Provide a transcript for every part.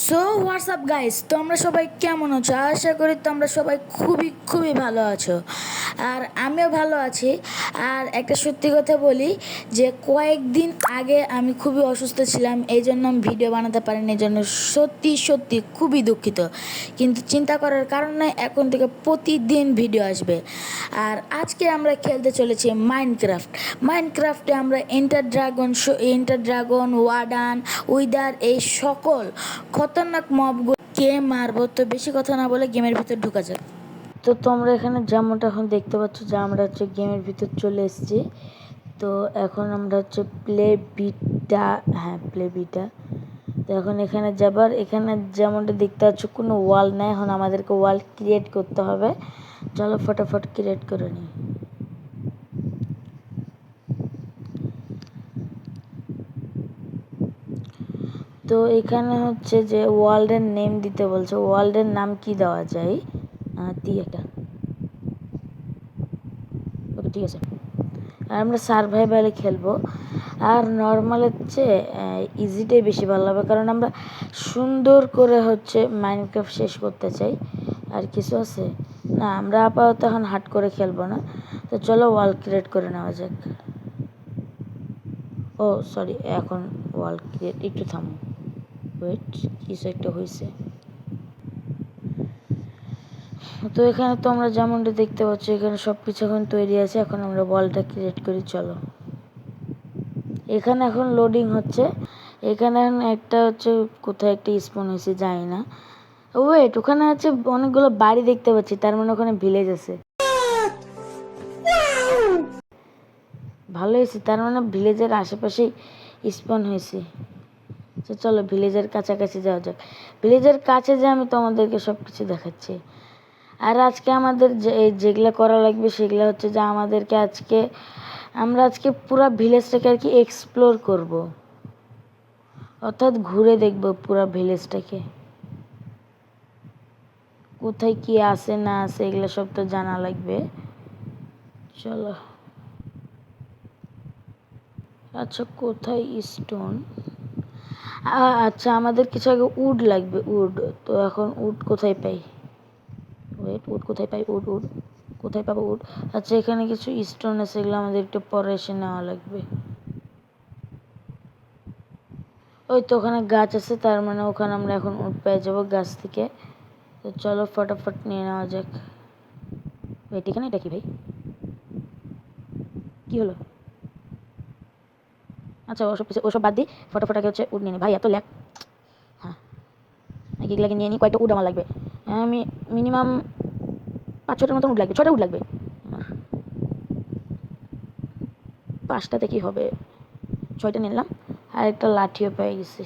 So WhatsApp guys, তোমরা সবাই কেমন আছো? আশা করি তোমরা সবাই খুবই খুবই ভালো আছো। আর আমিও ভালো আছি। আর একটা সত্যি কথা বলি যে কয়েকদিন আগে আমি খুবই অসুস্থ ছিলাম, এই জন্য আমি ভিডিও বানাতে পারিনি, এই জন্য সত্যি সত্যি খুবই দুঃখিত। কিন্তু চিন্তা করার কারণে এখন থেকে প্রতিদিন ভিডিও আসবে। আর আজকে আমরা খেলতে চলেছি মাইনক্রাফটে আমরা এন্টার ড্রাগন ওয়ার্ডান উইদার এই সকল খতরনাক মবগুলোকে মারবো। তো বেশি কথা না বলে গেমের ভিতর ঢুকা যাক। তো তোমরা এখানে যেমনটা এখন দেখতে পাচ্ছ যে আমরা হচ্ছে গেমের ভিতর চলে এসেছি। তো এখন আমরা হচ্ছে প্লে বিটা। তো এখন এখানে যাবার, এখানে যেমনটা দেখতে পাচ্ছ কোনো ওয়াল নেই, এখন আমাদেরকে ওয়াল ক্রিয়েট করতে হবে। চলো ফটাফট ক্রিয়েট করে নিই। তো এখানে হচ্ছে যে ওয়ার্ল্ডের নেম দিতে বলছে, ওয়ার্ল্ডের নাম কি দেওয়া যায়? একটা ওকে, ঠিক আছে। আর আমরা সার্ভাইভালে খেলবো। আর নর্মালের চেয়ে ইজিটাই বেশি ভালো হবে, কারণ আমরা সুন্দর করে হচ্ছে মাইনক্রাফট শেষ করতে চাই। আর কিছু আছে না, আমরা আপাতত এখন হার্ড করে খেলবো না। তো চলো ওয়াল ক্রিয়েট করে নেওয়া যাক। ও সরি, এখন ওয়াল ক্রিয়েট, একটু থামো, ওয়েট, কিছু একটা হয়েছে। তো এখানে তো আমরা যেমনটা দেখতে পাচ্ছি এখানে সব কিছু এখন তৈরি আছে। এখন আমরা ওয়ালটা ক্রিয়েট করি। চলো, এখানে এখন লোডিং হচ্ছে। এখানে একটা হচ্ছে কোথায় একটা স্পন হয়েছে জানি না। ওয়েট, ওখানে হচ্ছে অনেকগুলো বাড়ি দেখতে পাচ্ছি, তার মানে ওখানে ভিলেজ আছে। ভালো হয়েছে, তার মানে ভিলেজের আশেপাশেই স্পন হয়েছে। তো চলো ভিলেজের কাছাকাছি যাওয়া যাক। ভিলেজের কাছে যে আমি তোমাদেরকে সব কিছু দেখাচ্ছি। আর আজকে আমাদের যেগুলো করা লাগবে সেগুলো হচ্ছে যে আমরা আজকে পুরো ভিলেজটাকে আর কি এক্সপ্লোর করব, অর্থাৎ ঘুরে দেখব পুরো ভিলেজটাকে, কোথায় কি আছে না আছে এগুলো সব তো জানা লাগবে। চলো, আচ্ছা কোথায় স্টোন? আচ্ছা আমাদের কিছু আগে উড লাগবে, উড। তো এখন উড কোথায় পাই? ওয়েট, উড কোথায় পাই? উড কোথায় পাবো উড? আচ্ছা এখানে কিছু স্টোন আছে, এগুলো আমাদের একটু পরে এসে নেওয়া লাগবে। ওই তো ওখানে গাছ আছে, তার মানে ওখানে আমরা এখন উড পেয়ে যাবো গাছ থেকে। তো চলো ফটাফট নিয়ে নেওয়া যাক। ওয়েট, এখানে এটা কি ভাই? কি হলো? আচ্ছা ওসব বাদ দিই, ফটাফটাকে হচ্ছে উড নিয়ে নি। ভাই এত ল্যাক। হ্যাঁ, এগুলাকে নিয়ে নিই। কয়েকটা উড আমার লাগবে। আমি মিনিমাম 5-6টার মতন উড লাগবে, 6টা উড লাগবে আমার। 5টাতে কি হবে? 6টা নিলাম, আর একটা লাঠিও পেয়ে গেছি।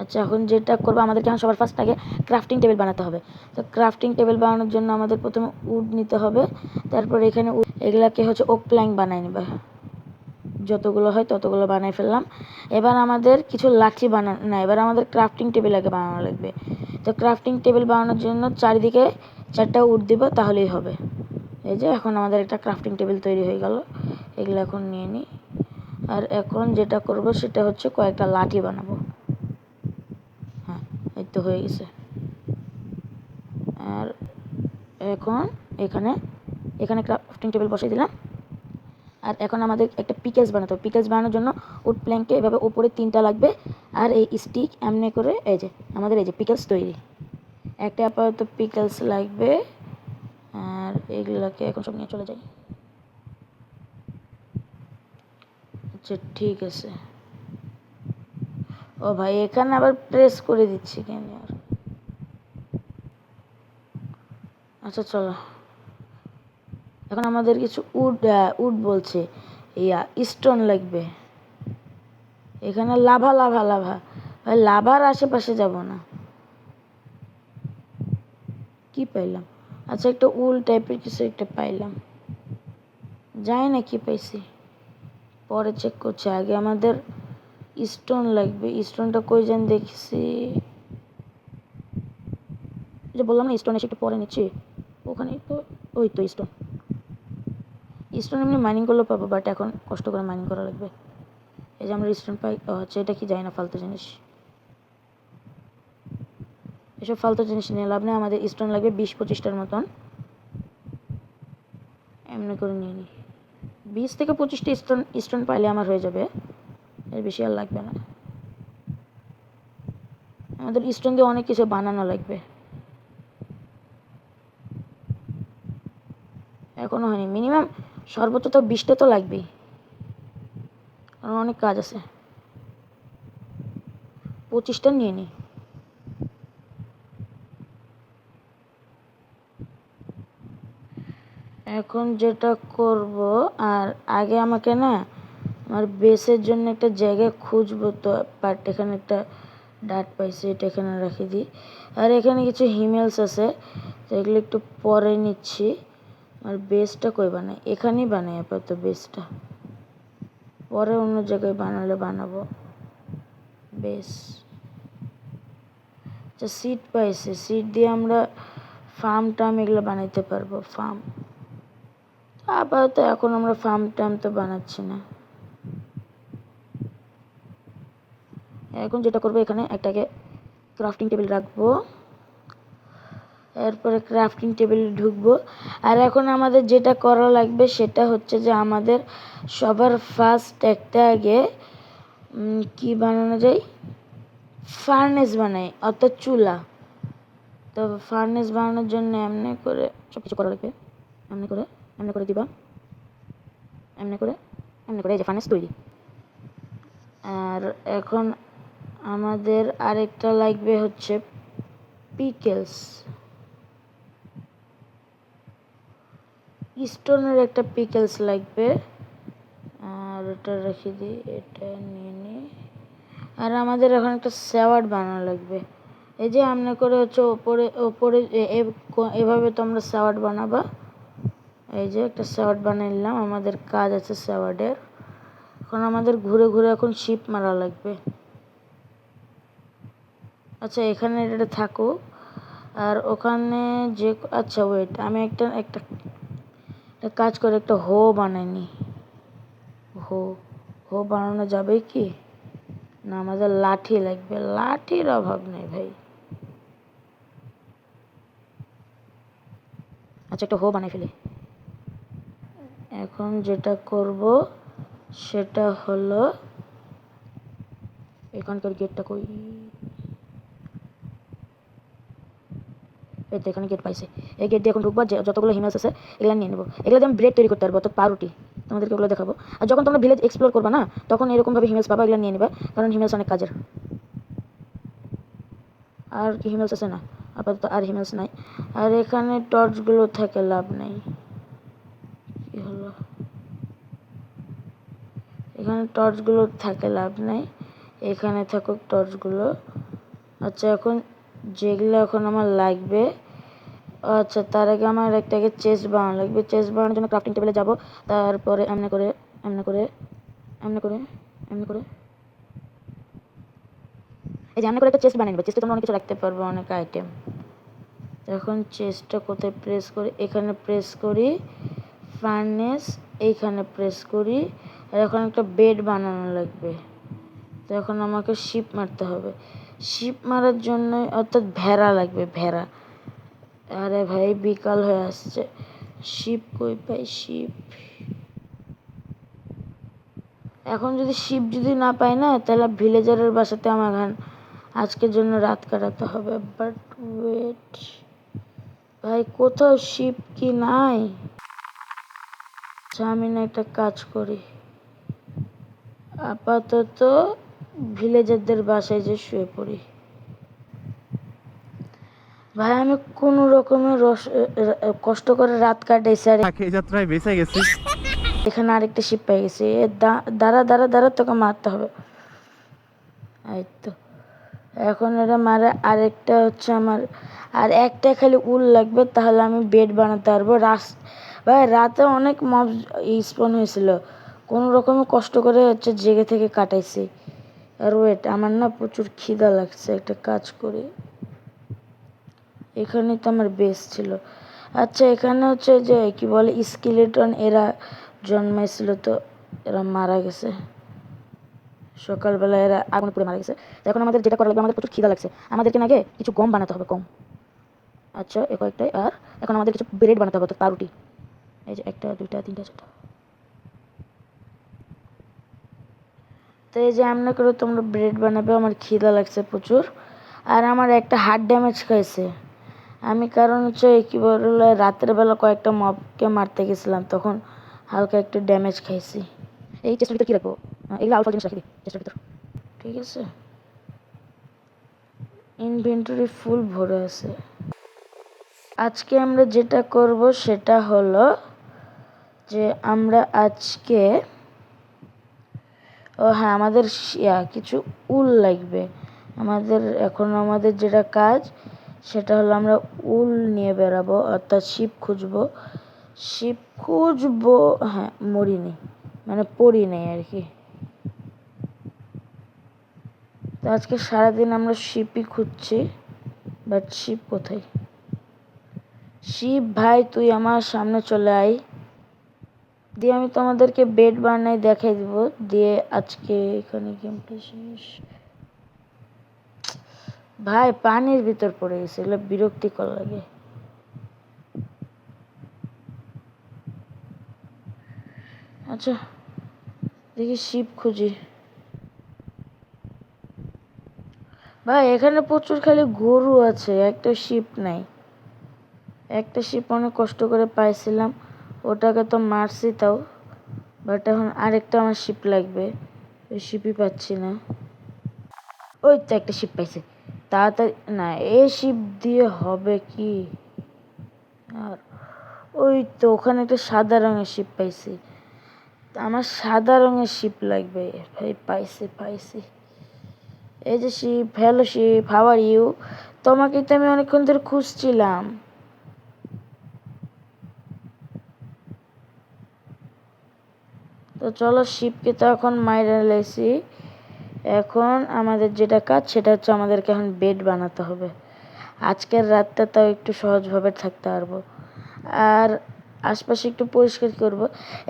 আচ্ছা এখন যেটা করবো, আমাদেরকে এখন সবার ফার্স্ট আগে ক্রাফটিং টেবিল বানাতে হবে। তো ক্রাফটিং টেবিল বানানোর জন্য আমাদের প্রথমে উড নিতে হবে। তারপর এখানে এগুলাকে হচ্ছে ওক প্ল্যাঙ্ক বানায় নিবা, যতগুলো হয় ততগুলো বানাই ফেললাম। এবার আমাদের কিছু লাঠি বানানো না, এবার আমাদের ক্রাফটিং টেবিল আগে বানানো লাগবে। তো ক্রাফটিং টেবিল বানানোর জন্য চারিদিকে 4টা উড দিব, তাহলেই হবে। এই যে এখন আমাদের একটা ক্রাফটিং টেবিল তৈরি হয়ে গেল। এগুলো এখন নিয়ে নিই। আর এখন যেটা করব সেটা হচ্ছে কয়েকটা লাঠি বানাবো। হ্যাঁ, এই তো হয়ে গেছে। আর এখন এখানে ক্রাফটিং টেবিল বসিয়ে দিলাম। আর এখন আমাদের একটা পিকেলস বানাতে হবে। পিকেলস বানানোর জন্য উড প্ল্যাঙ্কে এভাবে উপরে 3টা লাগবে, আর এই স্টিক এমনি করে এই যে আমাদের এই যে পিকেলস তৈরি। একটা আপাতত পিকেলস লাগবে। আর এগুলোকে এখন সব নিয়ে চলে যাই। আচ্ছা ঠিক আছে। ও ভাই, এখানে আবার প্রেস করে দিচ্ছি কেন আর? আচ্ছা চলো, এখন আমাদের কিছু উড বলছে স্টোন লাগবে। এখানে লাভা ভাই, লাভার আশেপাশে যাব না। কি পাইলাম? আচ্ছা একটা উল টাইপের কিছু একটা পাইলাম, জানি না কি পাইছি, পরে চেক করছি। আগে আমাদের স্টোন লাগবে। স্টোনটা কই যেন দেখছি, যে বললাম না স্টোন এসে একটু পরে নিচ্ছি, ওখানে তো ওই তো স্টোন এমনি মাইনিং করলেও পাবো, বাট এখন কষ্ট করে মাইনিং করা লাগবে। এই যে আমরা স্টোন পাই। আচ্ছা এটা কি যায় না, ফালতু জিনিস। এসব ফালতু জিনিস নিয়ে লাভ নেই। আমাদের স্টোন লাগবে 20-25টার মতন। এমনি করে নিয়ে নিই। 20 থেকে 25টা স্টোন পাইলে আমার হয়ে যাবে, এর বেশি আর লাগবে না। আমাদের স্টোন দিয়ে অনেক কিছু বানানো লাগবে। এখনো হয়নি, মিনিমাম সর্বোচ্চ তো 20টা তো লাগবেই, কারণ অনেক কাজ আছে। 25টা নিয়ে নিই। এখন যেটা করব, আর আগে আমাকে না আমার বেসের জন্য একটা জায়গা খুঁজবো, তো বাট এখানে একটা ডাট পাইছি, এটা এখানে রেখে দিই। আর এখানে কিছু হিমেলস আছে, তো এগুলো একটু পরে নিচ্ছি। আর বেসটা কই বানাই? এখানেই বানাই আপাতত বেসটা, পরে অন্য জায়গায় বানালে বানাবো বেস। আচ্ছা, সিড পাইছে, সিড দিয়ে আমরা ফার্ম টার্ম এগুলো বানাইতে পারবো। ফার্ম আপাতত এখন আমরা ফার্ম টার্ম তো বানাচ্ছি না। এখন যেটা করবো, এখানে একটাকে ক্রাফটিং টেবিল রাখবো, এরপরে ক্রাফটিং টেবিলে ঢুকবো। আর এখন আমাদের যেটা করা লাগবে সেটা হচ্ছে যে আমাদের সবার ফার্স্ট একটা আগে কি বানানো যায়, ফার্নেস বানাই, অর্থাৎ চুলা। তো ফার্নেস বানানোর জন্য এমনি করে সব কিছু করা লাগবে। এমনি করে দিবা, এমনি করে এই যে ফার্নেস তৈরি। আর এখন আমাদের আরেকটা লাগবে হচ্ছে পিকেলস, স্টোনের একটা পিকেলস লাগবে। আর এটা রেখে দিই, এটা নিয়ে নিই। আর আমাদের এখন একটা স্যালাড বানানো লাগবে। এই যে এমনি করে হচ্ছে ওপরে এভাবে তোমরা স্যালাড বানাবা। এই যে একটা স্যালাড বানিয়ে নিলাম, আমাদের কাজ আছে স্যালাডের। এখন আমাদের ঘুরে ঘুরে এখন শিপ মারা লাগবে। আচ্ছা, এখানে এটা থাকুক। আর ওখানে যে, আচ্ছা ওয়েট, আমি একটা কাজ করে একটা হো বানাই নি। হো বানানো যাবে কি না? আমাদের লাঠি লাগবে, লাঠির অভাব নেই ভাই। আচ্ছা, একটা হো বানাই ফেলি। এখন যেটা করব সেটা হলো, এখানকার গেটটা কই? এই তো এখানে গেট পাইছে। এই গেট দিয়ে এখন ঢুকবো। যতগুলো হিমেলস আছে এগুলো নিয়ে নেবো। এগুলো দিয়ে আমি ব্রেড তৈরি করতে পারবো, অর্থাৎ পাউরুটি। তোমাদেরকে ওগুলো দেখাবো। আর যখন তোমরা ভিলেজ এক্সপ্লোর করবা না, তখন এরকমভাবে হিমেলস পাবা, এগুলো নিয়ে নেবা, কারণ হিমেলস অনেক কাজের। আর কি হিমেলস আছে? না, আপাতত আর হিমেলস নাই। আর এখানে টর্চগুলো থাকে লাভ নেই। কি হলো? এখানে টর্চগুলো থাকে লাভ নেই, এখানে থাকুক টর্চগুলো। আচ্ছা, এখন যেগুলো এখন আমার লাগবে, আচ্ছা তার আগে আমার একটাকে চেস্ট বানানো লাগবে। চেস্ট বানানোর জন্য ক্রাফটিং টেবিলে যাব, তারপরে এমনি করে এই যে এমনি করে একটা চেস্ট বানিয়ে নেবে। চেস্টে তোমরা অনেক কিছু রাখতে পারবে, অনেক আইটেম। এখন চেস্টটা কোথায় প্রেস করি? এখানে প্রেস করি, ফার্নেস এইখানে প্রেস করি। আর এখন একটা বেড বানানো লাগবে। তো এখন আমাকে শিপ মারতে হবে। শিপ মারার জন্য অর্থাৎ ভেড়া লাগবে, ভেড়া। আরে ভাই বিকাল হয়ে আসছে, শিপ কই পাই? শিপ এখন যদি না পাই না, তাহলে ভিলেজারের বাসাতে আমার আজকের জন্য রাত কাটাতে হবে। বাট ওয়েট ভাই, কোথাও শিপ কি নাই? আচ্ছা, আমি না একটা কাজ করি, আপাতত ভিলেজারদের বাসায় যে শুয়ে পড়ি। ভাই আমি কোন রকমের কষ্ট করে রাত কাটাইছি, আর এই যাত্রায় বেঁচে গেছি। এখানে আরেকটা শিপ পেয়ে গেছি। দাঁড়া তোকে মারতে হবে। এই তো, এখন এটা মারে। আরেকটা হচ্ছে আমার, আর একটা খালি উল লাগবে, তাহলে আমি বেড বানাতে পারবো। ভাই রাতে অনেক মব স্পন হয়েছিল, কোনো রকমে কষ্ট করে হচ্ছে জেগে থেকে কাটাইছি। আর ওয়েট, আমার না প্রচুর খিদা লাগছে, একটা কাজ করি। এখানে তো আমার বেস ছিল। আচ্ছা, এখানে হচ্ছে যে কি বলে স্কেলেটন, এরা জন্মাইছিল, তো এরা মারা গেছে। সকালবেলা এরা আগুনে পুড়ে মারা গেছে। তো এখন আমাদের যেটা করা লাগবে, আমাদের প্রচুর খিদা লাগছে, আমাদেরকে আগে কিছু গম বানাতে হবে, গম। আচ্ছা, এ কয়েকটাই। আর এখন আমাদের কিছু ব্রেড বানাতে হবে, তো পাউরুটি। এই যে 1 2 3 4। তো এই যে এমনি করে তোমরা ব্রেড বানাবে। আমার খিদা লাগছে প্রচুর, আর আমার একটা হার্ট ড্যামেজ খাইছে আমি, কারণ হচ্ছে কি বলে রাতের বেলা কয়েকটা মবকে মারতে গেছিলাম, তখন হালকা একটু ড্যামেজ খাইছি। এই চেষ্টার ভিতর কী রাখবো? এগুলো আলফা জিনিস রাখি দিই চেষ্টার ভিতর, ঠিক আছে? ইনভেন্টরি ফুল ভরে আছে। আজকে আমরা যেটা করব সেটা হলো যে আমরা আজকে হ্যাঁ, আমাদের কিছু উল লাগবে। আমাদের যেটা কাজ সেটা হলো আমরা উল নিয়ে বেরাবো, অর্থাৎ শিপ খুঁজবো। হ্যাঁ, মরিনি, মানে পড়ি নেই আর কি। তো আজকে সারাদিন আমরা শিপই খুঁজছি, বাট শিপ কোথায়? শিপ ভাই, তুই আমার সামনে চলে আয়, দিয়ে আমি তোমাদেরকে বেড বানাই দেখাই দিব। দিয়ে আজকে এখানে গেমটা শেষ। ভাই পানির ভিতর পড়ে গেছে, এগুলো বিরক্তিকর লাগে। আচ্ছা, দেখি শিপ খুঁজি। ভাই এখানে প্রচুর খালি গরু আছে, একটা শিপ নাই। একটা শিপ অনেক কষ্ট করে পাইছিলাম, ওটাকে তো মারছি তাও, বাট এখন আরেকটা আমার শিপ লাগবে। ওই শিপই পাচ্ছি না। ওই তো একটা শিপ পাইছে, তাড়াতাড়ি। না, এই শিপ দিয়ে হবে কি? আর ওই তো ওখানে একটা সাদা রঙের শিপ পাইছি, আমার সাদা রঙের শিপ লাগবে ভাই। পাইছি। এই যে ship, hello ship, how are you? তোমাকে তো আমি অনেকক্ষণ ধরে খুঁজছিলাম। তো চলো, শিপকে তো এখন মাইরে লাইছি। এখন আমাদের যেটা কাজ সেটা হচ্ছে আমাদেরকে এখন বেড বানাতে হবে। আজকের রাতটা তাও একটু সহজভাবে থাকতে পারবো, আর আশপাশে একটু পরিষ্কার করব।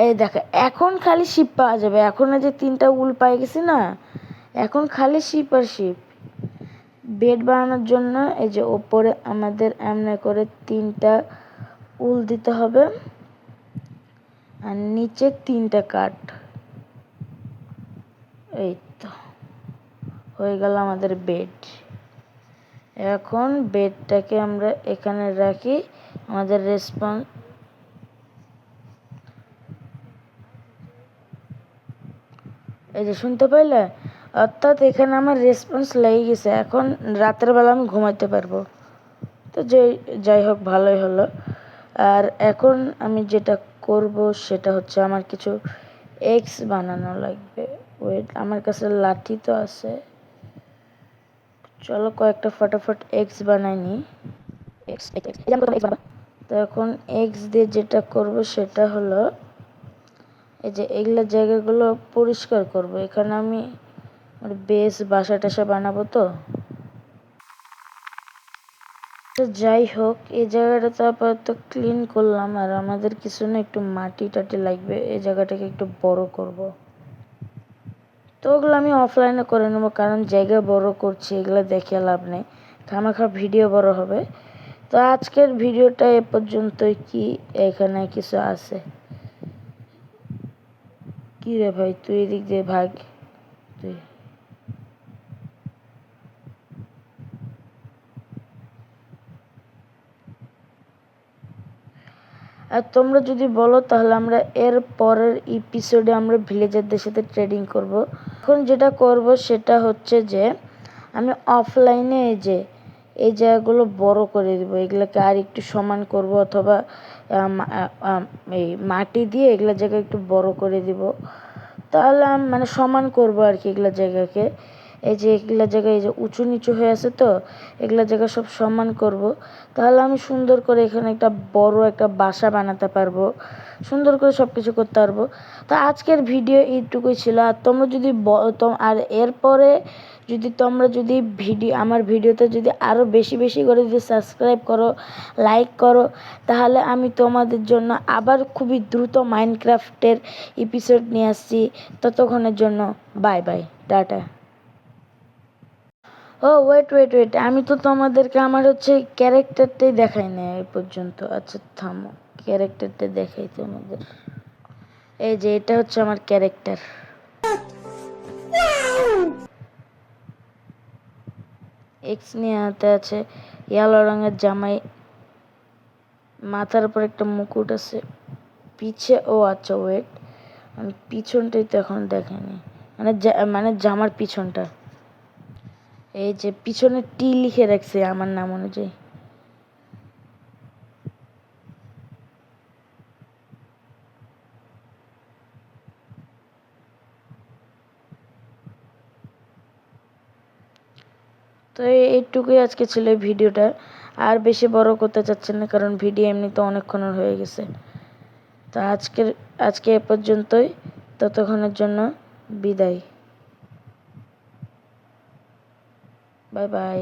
এই দেখো, এখন খালি শিপ পাওয়া যাবে। এখন যে 3টা উল পাই গেছি না, এখন খালি শিপ আর শিপ। বেড বানানোর জন্য এই যে ওপরে আমাদের এমনি করে 3টা উল দিতে হবে, আর নিচে 3টা কাঠ। এই তো হয়ে গেল আমাদের বেড। এখন বেডটাকে আমরা এখানে রাখি। আমাদের এই যে শুনতে পাইলে, অর্থাৎ এখানে আমার রেসপন্স লেগে গেছে। এখন রাতের বেলা আমি ঘুমাইতে পারবো। তো যাই হোক, ভালোই হলো। আর এখন আমি যেটা করব সেটা হচ্ছে আমার কিছু এগস বানানো লাগবে। ওয়েট, আমার কাছে লাঠি তো আছে, চলো কয়েকটা ফটাফট এগস বানাই নি। তো এখন এগস দিয়ে যেটা করব সেটা হলো এই যে এগুলা জায়গাগুলো পরিষ্কার করব। এখানে আমি বেশ বাসা টাসা বানাবো। তো যাই হোক, এই জায়গাটা তো আপাতত ক্লিন করলাম, আর আমাদের কিছু না একটু মাটি টাটি লাগবে, এই জায়গাটাকে একটু বড় করব। তো ওগুলো আমি অফলাইনে করে নেবো, কারণ জায়গা বড় করছি, এগুলো দেখে লাভ নেই, খামাখা ভিডিও বড় হবে। তো আজকের ভিডিওটা এ পর্যন্তই। কি এখানে কিছু আছে? কি রে ভাই, তুই এদিক দিয়ে ভাগ। তুই আর তোমরা যদি বলো তাহলে আমরা এর পরের এপিসোডে আমরা ভিলেজারদের সাথে ট্রেডিং করব। এখন যেটা করব সেটা হচ্ছে যে আমি অফলাইনে এই জায়গাগুলো বড় করে দিব, এগুলোকে আর একটু সমান করব, অথবা এই মাটি দিয়ে এগুলো জায়গা একটু বড় করে দিব। তাহলে মানে সমান করব আর কি এগুলো জায়গাকে। এই যে এগুলা জায়গায় এই যে উঁচু নিচু হয়ে আছে তো, এগুলা জায়গা সব সমান করব, তাহলে আমি সুন্দর করে এখানে একটা বড় একটা বাসা বানাতে পারবো, সুন্দর করে সব কিছু করতে পারবো। তো আজকের ভিডিও এইটুকুই ছিল। আর তোমরা যদি আর এরপরে যদি তোমরা যদি আমার ভিডিওতে যদি আরও বেশি বেশি করে যদি সাবস্ক্রাইব করো, লাইক করো, তাহলে আমি তোমাদের জন্য আবার খুবই দ্রুত মাইনক্রাফটের এপিসোড নিয়ে আসছি। ততক্ষণের জন্য বাই বাই, টাটা। ও ওয়েট, আমি তো তোমাদেরকে আমার হচ্ছে ক্যারেক্টারটাই দেখাই না এই পর্যন্ত। আচ্ছা থামো, ক্যারেক্টারটা দেখাই তোমাদের। এই যে এটা হচ্ছে আমার ক্যারেক্টার। এক্স নিয়ে হাতে আছে, ইয়েলো রঙের জামাই, মাথার উপর একটা মুকুট আছে, পিছে আচ্ছা ওয়েট, আমি পিছনটাই তো এখন দেখাইনি, মানে জামার পিছনটা। এই যে পিছনে টি লিখে রাখছে আমার নাম অনুযায়ী। তো এইটুকুই আজকে ছিল এই ভিডিওটা। আর বেশি বড় করতে চাচ্ছেন না, কারণ ভিডিও এমনিতে অনেকক্ষণ হয়ে গেছে। তো আজকে এ পর্যন্তই, ততক্ষণের জন্য বিদায়, বাই বাই।